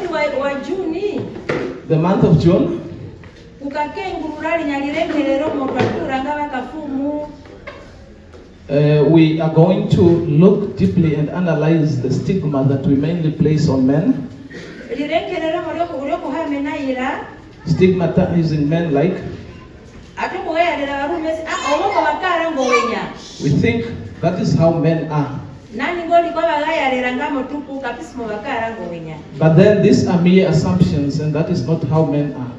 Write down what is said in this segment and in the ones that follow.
mwezi wa Juni, the month of June, we are going to look deeply and analyze the stigma that we mainly place on men. Stigmatizing men like we think that is how men are. But then these are mere assumptions, and that is not how men are.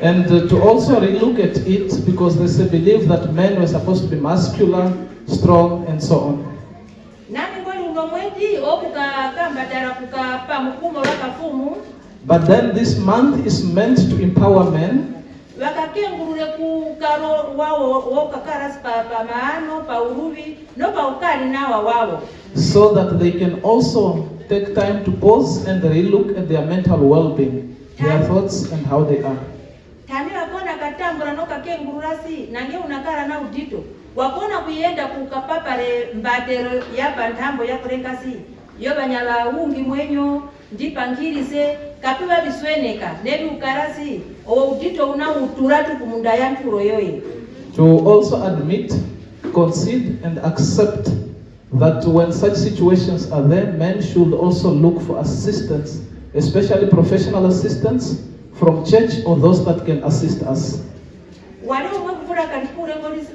And to also relook at it, because there's a belief that men were supposed to be muscular, strong, and so on. But then this month is meant to empower men. So that they can also take time to pause and relook at their mental well-being, their thoughts and how they are. Wakona kuyenda kukapapare mbatero yapa ntambo ya kurenkasi yobanyala ungi mwenyo ndipangirise kapiwa bisweneka nebi ukarasi o udito una uturatu kumunda ya nturo yoye. To also admit, concede and accept that when such situations are there, men should also look for assistance, especially professional assistance from church or those that can assist us. Wale umekufura kalipure ngolisi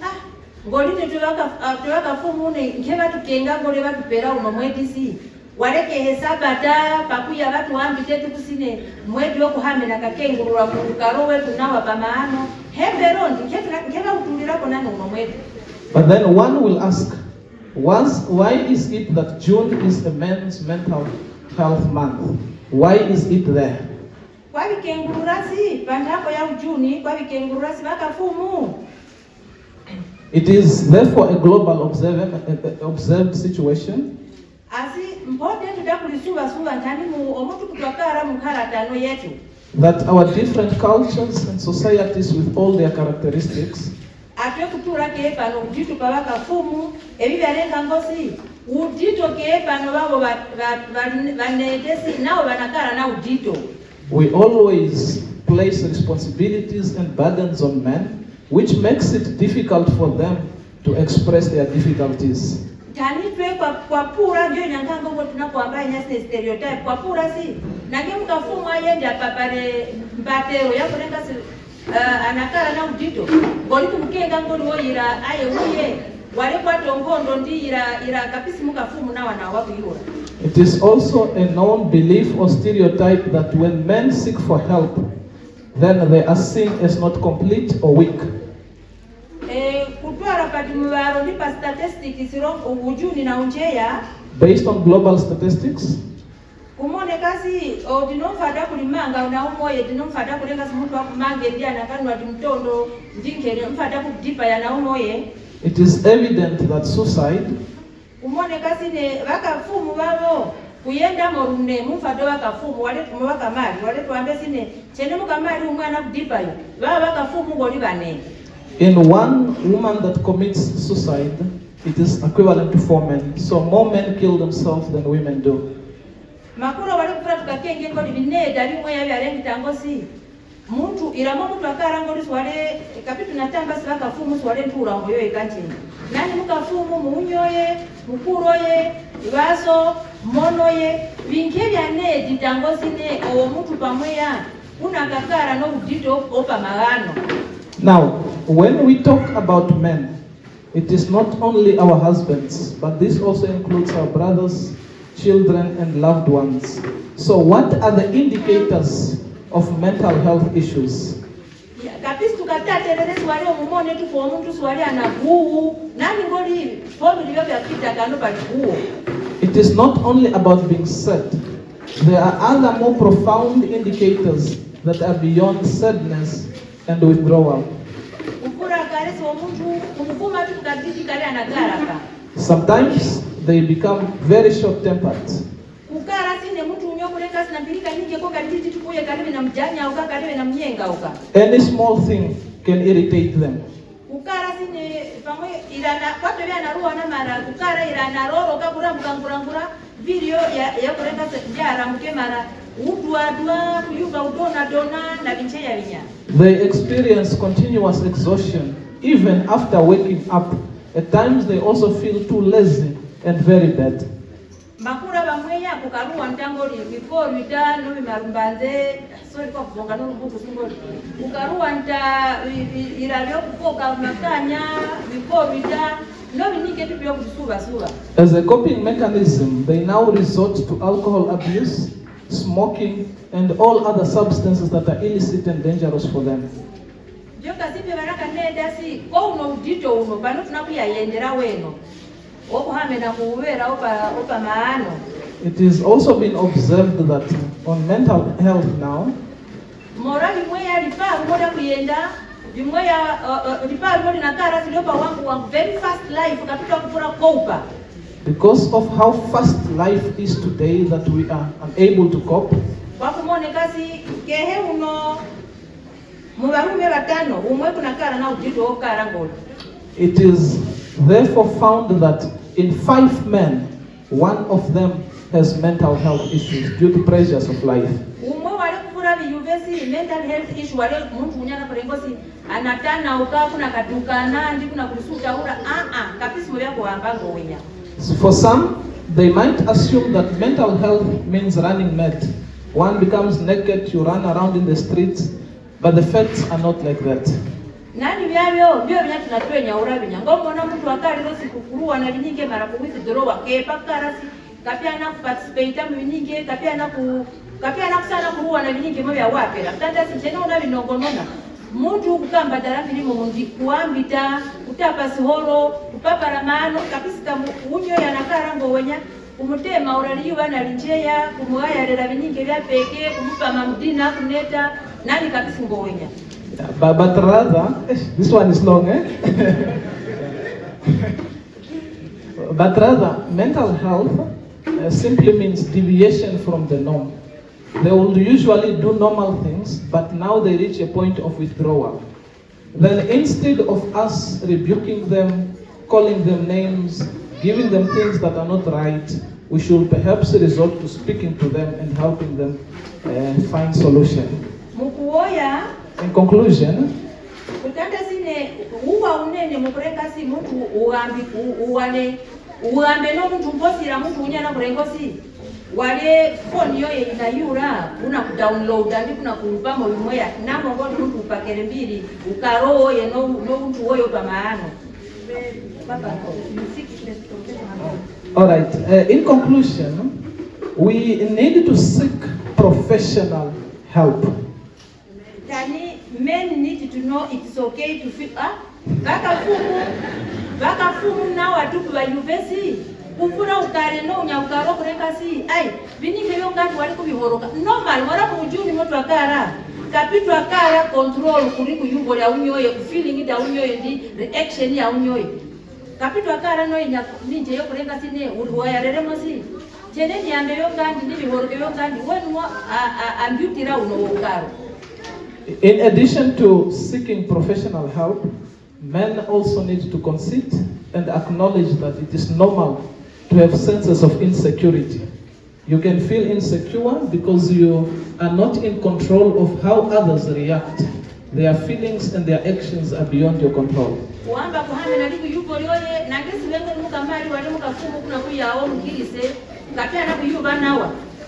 ngolini tuwaka fumune nkeba tukenga ngole batupera uno mwedisi waleke hesabata pakuya watu wambi tetu kusine mwedi okuhamena kakengurura kukaro wetu nawa pamaano heberondi nkeba utulira kona uno mwedi. But then one will ask, why is it that June is a men's mental health month? Why is it there? Kwa vikengururasi pandapo ya Juni kwa vikengururasi bakafumu. It is therefore a global observed situation. That our different cultures and societies with all their characteristics we always place responsibilities and burdens on men, which makes it difficult for them to express their difficulties. It is also a known belief or stereotype that when men seek for help, then they are seen as not complete or weak. Based on global statistics, it is evident that suicide kuyenda morune mufado wakafumu wale wakamali wale tuambe sine chene mukamali umwana kudipa yo baba wakafumu ngoli bane. In one woman that commits suicide, it is equivalent to 4 men. So more men kill themselves than women do. Makuro wale kufura tukakenge ngoli bine dali moya yalengi tangosi muntu iramo muntu akara ngoli swale kapitu natamba sibaka fumu swale ntura ngoyo ikanchini nani mukafumu munyoye mukuroye ibaso monoye vinkebya ne ditangosine o mutu pamweya una kakara no udito opa magano. Now, when we talk about men, it is not only our husbands, but this also includes our brothers, children, and loved ones. So what are the indicators of mental health issues? It is not only about being sad. There are other more profound indicators that are beyond sadness and withdrawal. Sometimes they become very short-tempered. Any small thing can irritate them. Kukara sine pamwe ilana kwato bya naruwa na mara kukara ilana roro kabura mukangurangura video ya kureka njara mukemara udwa kuyuga udona na bincheya binya. They experience continuous exhaustion even after waking up. At times they also feel too lazy and very bad. Makura bamweya kukaruwa ntangoli before bidano bimarumbanze sorry kwa kuzonga no buku singoli kukaruwa nta irabyo kukoka makanya before bidano no binike tubyo kusuba. As a coping mechanism, they now resort to alcohol abuse, smoking, and all other substances that are illicit and dangerous for them. Joka sipe baraka neda si ko uno udito uno bano tunakuya yendera weno. It is also been observed that on mental health now, very fast life because of how fast life is today that we are unable to cope. It is therefore found that in 5 men, 1 of them has mental health issues due to pressures of life. Mental health issue wale mtu unyana kurengosi anatana ukakuna katukana ndi kuna kusuta ura kapisi mwe yako ambango wenya. For some, they might assume that mental health means running mad. One becomes naked, you run around in the streets, but the facts are not like that. Nani byabyo byo tunatwenya urabinya ngomona mtu akali rosi kukurua na binyinge mara ku withdraw kepa karasi kapya na participate mu binyinge kapya na kusana kuruwa na binyinge mwe yawapera tanda sinjena una binongonona mtu kukamba darafili mu mundi kuambita kutapa sihoro kupapara maano kapisa unyo yanakara ngo wenya umutema uraliwa na linjeya kumwaya rera binyinge bya peke kumupa mamdina kuneta nani kapisa ngo wenya. But rather, this one is long, eh? But rather, mental health simply means deviation from the norm. They will usually do normal things, but now they reach a point of withdrawal. Then instead of us rebuking them, calling them names, giving them things that are not right, we should perhaps resort to speaking to them and helping them find solution. In conclusion, uambe no mtu mbosira mtu unyana kurengosi wale phone yoye inayura una kudownload andi kuna kulupamo bimweya namo ngondo mtu upakele mbili ukaro ye no mtu woyo pa maano. All right, in conclusion, we need to seek professional help. Men need to know it's okay to feel baka fumu na watupu wa university kufuna ukare no unyakaro kureka si ai bininge yongati wali kubihoroka normal wala kujuni moto akara kapitu akara control kuliku yugo ya unyoye feeling ida unyoye ndi reaction ya unyoye kapitu akara no inya ninje yo kureka si ne urwaya rere mosi jene nyambe yongandi ndi bihoroke yongandi wenu ambutira uno ukaro. In addition to seeking professional help, men also need to concede and acknowledge that it is normal to have senses of insecurity. You can feel insecure because you are not in control of how others react. Their feelings and their actions are beyond your control.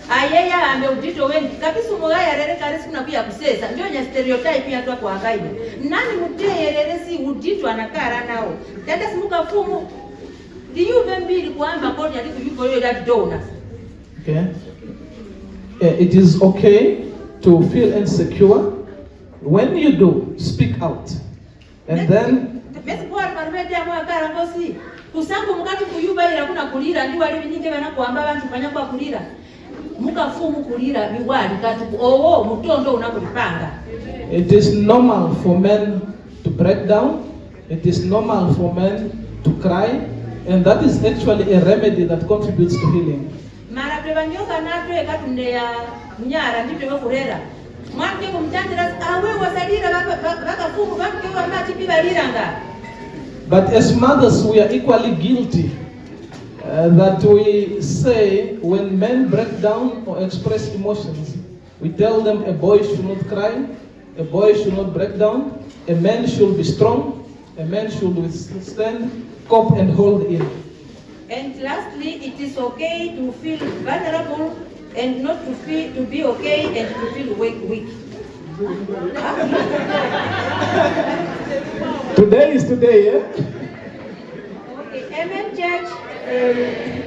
Ayeya ambe udito wengi kabisa umugaya rere karisi kuna kuya kusesa ndio nya stereotype ya kwa kaida nani muteye rere si udito anakara nao tenda simuka fumu diyuve mbili kwamba kodi ali kuyuko yo that donor. Okay, it is okay to feel insecure. When you do, speak out, and then besi kwa marubete ya mwa kara ngosi kusangu mukatu kuyuba ila kuna kulira ndio wali binyinge bana kuamba bantu fanya kwa kulira mukafumu kulira biwali katu owo mutondo unakulipanga. It is normal for men to break down. It is normal for men to cry, and that is actually a remedy that contributes to healing. Mara prebanyoka nato ekatunde ya nyara ndito yokurera. Mwanje kumtandira awe wasalira baka bafumu bakewa mati bibaliranga. But as mothers, we are equally guilty that we say when men break down or express emotions, we tell them a boy should not cry, a boy should not break down, a man should be strong, a man should withstand, cope and hold in. And lastly, it is okay to feel vulnerable and not to be okay and to feel weak. Today is today, yeah? Okay, amen, church.